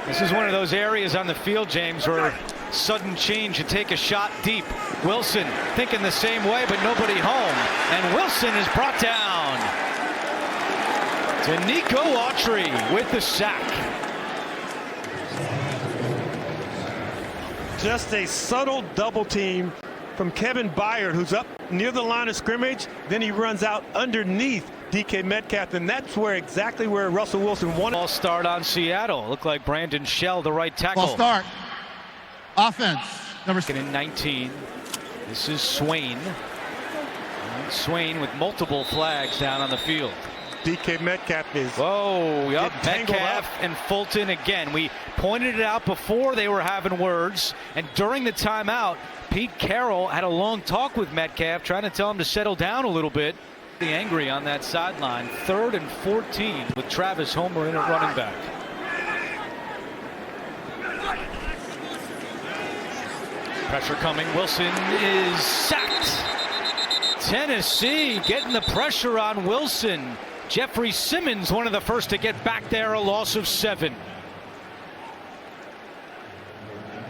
This is one of those areas on the field, James, where sudden change, you take a shot deep. Wilson thinking the same way, but nobody home. And Wilson is brought down. To Nico Autry with the sack. Just a subtle double team from Kevin Byard, who's up near the line of scrimmage. Then he runs out underneath DK Metcalf, and that's exactly where Russell Wilson wanted. Ball start on Seattle. Looked like Brandon Shell, the right tackle. Ball start. Offense. Number in 19. This is Swain. Swain with multiple flags down on the field. DK Metcalf is. Whoa, yep. Metcalf and Fulton again. We pointed it out before they were having words, and during the timeout, Pete Carroll had a long talk with Metcalf, trying to tell him to settle down a little bit. Angry on that sideline. 3rd and 14 with Travis Homer in at running back. Pressure coming. Wilson is sacked. Tennessee getting the pressure on Wilson. Jeffrey Simmons, one of the first to get back there, a loss of 7.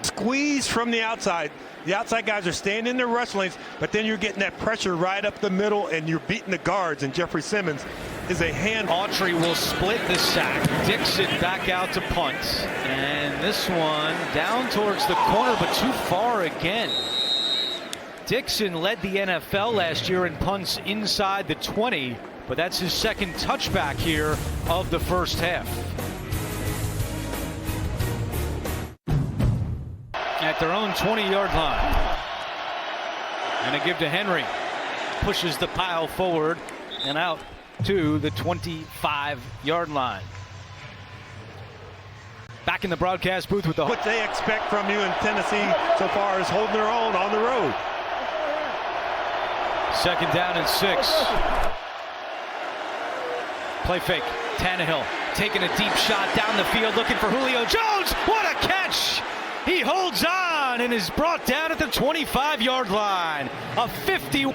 Squeeze from the outside. The outside guys are staying in their rush lanes, but then you're getting that pressure right up the middle, and you're beating the guards, and Jeffrey Simmons is a hand. Autry will split the sack. Dixon back out to punt. And this one down towards the corner, but too far again. Dixon led the NFL last year in punts inside the 20, but that's his second touchback here of the first half. At their own 20-yard line. And a give to Henry. Pushes the pile forward and out to the 25-yard line. Back in the broadcast booth with the... What they expect from you in Tennessee so far is holding their own on the road. 2nd down and 6. Play fake. Tannehill taking a deep shot down the field, looking for Julio Jones. What a catch! He holds on and is brought down at the 25-yard line. A 50.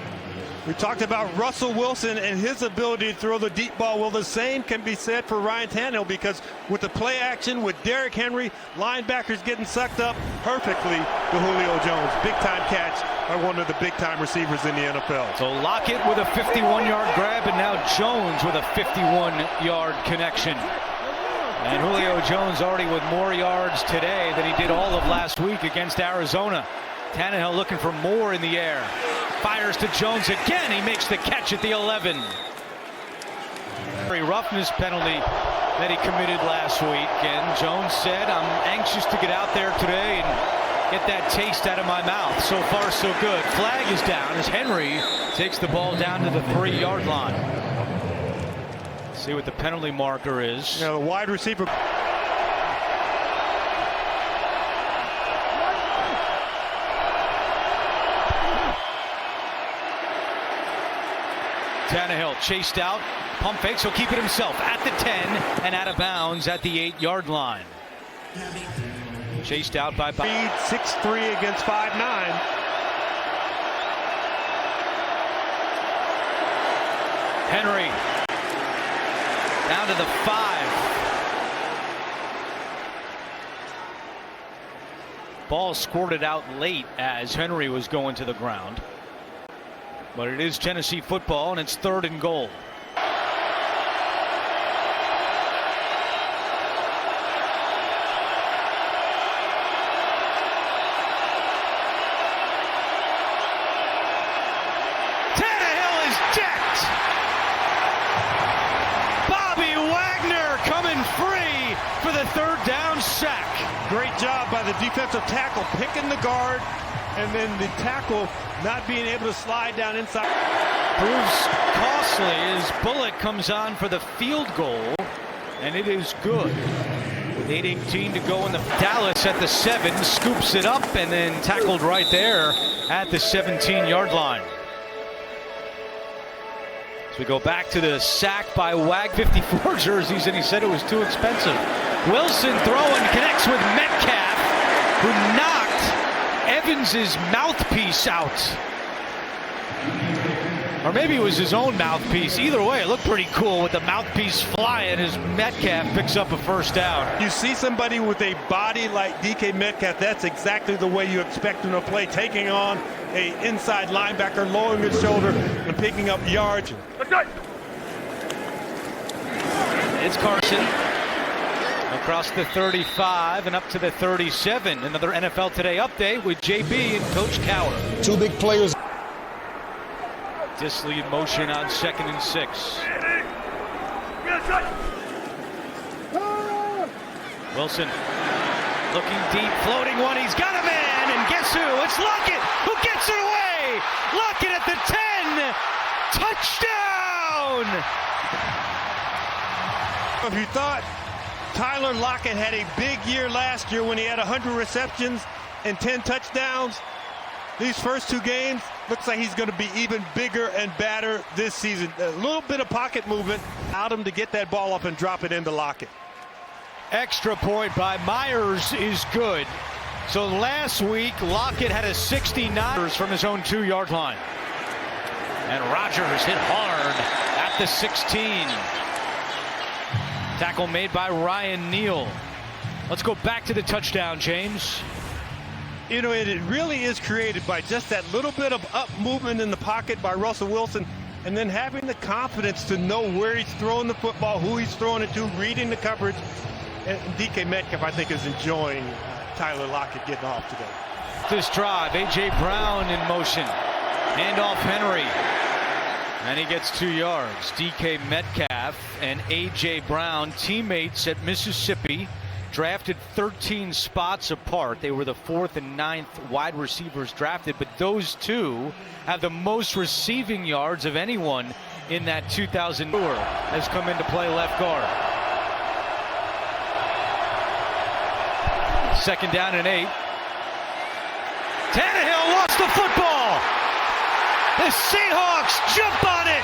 We talked about Russell Wilson and his ability to throw the deep ball. Well, the same can be said for Ryan Tannehill, because with the play action with Derrick Henry, linebackers getting sucked up perfectly to Julio Jones. Big-time catch by one of the big-time receivers in the NFL. So Lockett with a 51-yard grab, and now Jones with a 51-yard connection. And Julio Jones already with more yards today than he did all of last week against Arizona. Tannehill looking for more in the air. Fires to Jones again. He makes the catch at the 11. Very roughness penalty that he committed last week. And Jones said, I'm anxious to get out there today and get that taste out of my mouth. So far, so good. Flag is down as Henry takes the ball down to the 3-yard line. See what the penalty marker is. Now the wide receiver. Tannehill chased out. Pump fakes. He'll keep it himself at the 10 and out of bounds at the 8-yard line. Chased out by 6'3" against 5'9". Henry down to the 5. Ball squirted out late as Henry was going to the ground. But it is Tennessee football, and it's 3rd and goal. Tannehill is decked. Bobby Wagner coming free for the 3rd down sack. Great job by the defensive tackle, picking the guard, and then the tackle not being able to slide down inside. Proves costly as Bullock comes on for the field goal, and it is good. With 8:18 to go in the Dallas at the 7, scoops it up and then tackled right there at the 17-yard line. So we go back to the sack by Wag. 54 jerseys, and he said it was too expensive. Wilson throwing, connects with Metcalf, who knocked Evans's mouthpiece out. Or maybe it was his own mouthpiece. Either way, it looked pretty cool with the mouthpiece flying as Metcalf picks up a first down. You see somebody with a body like DK Metcalf, that's exactly the way you expect him to play, taking on a inside linebacker, lowering his shoulder and picking up yards. It's Carson across the 35 and up to the 37. Another NFL Today update with JB and Coach Cowher. Two big players. Disley in motion on 2nd and 6. Wilson looking deep, floating one. He's got a man, and guess who? It's Lockett who gets it away. Lockett at the 10. Touchdown! If you thought Tyler Lockett had a big year last year when he had 100 receptions and 10 touchdowns, these first two games, looks like he's going to be even bigger and badder this season. A little bit of pocket movement, out him to get that ball up and drop it into Lockett. Extra point by Myers is good. So last week, Lockett had a 69 from his own 2-yard line. And Rodgers hit hard at the 16. Tackle made by Ryan Neal. Let's go back to the touchdown, James. You know, it really is created by just that little bit of up movement in the pocket by Russell Wilson, and then having the confidence to know where he's throwing the football, who he's throwing it to, reading the coverage. And DK Metcalf, I think, is enjoying Tyler Lockett getting off today. This drive, A.J. Brown in motion. Handoff Henry. And he gets 2 yards. DK Metcalf and A.J. Brown, teammates at Mississippi, drafted 13 spots apart. They were the 4th and 9th wide receivers drafted, but those two have the most receiving yards of anyone in that 2000 tour. Has come into play left guard. 2nd down and 8. Tannehill lost the football. The Seahawks jump on it.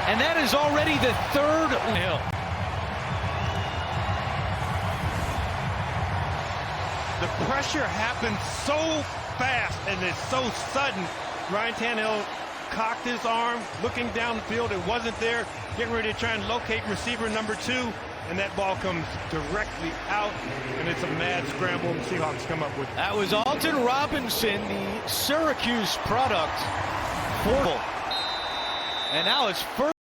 And that is already the 3rd hill. The pressure happens so fast and it's so sudden. Ryan Tannehill cocked his arm, looking down the field. It wasn't there. Getting ready to try and locate receiver number 2. And that ball comes directly out. And it's a mad scramble. And the Seahawks come up with it. That was Alton Robinson, the Syracuse product. And now it's first.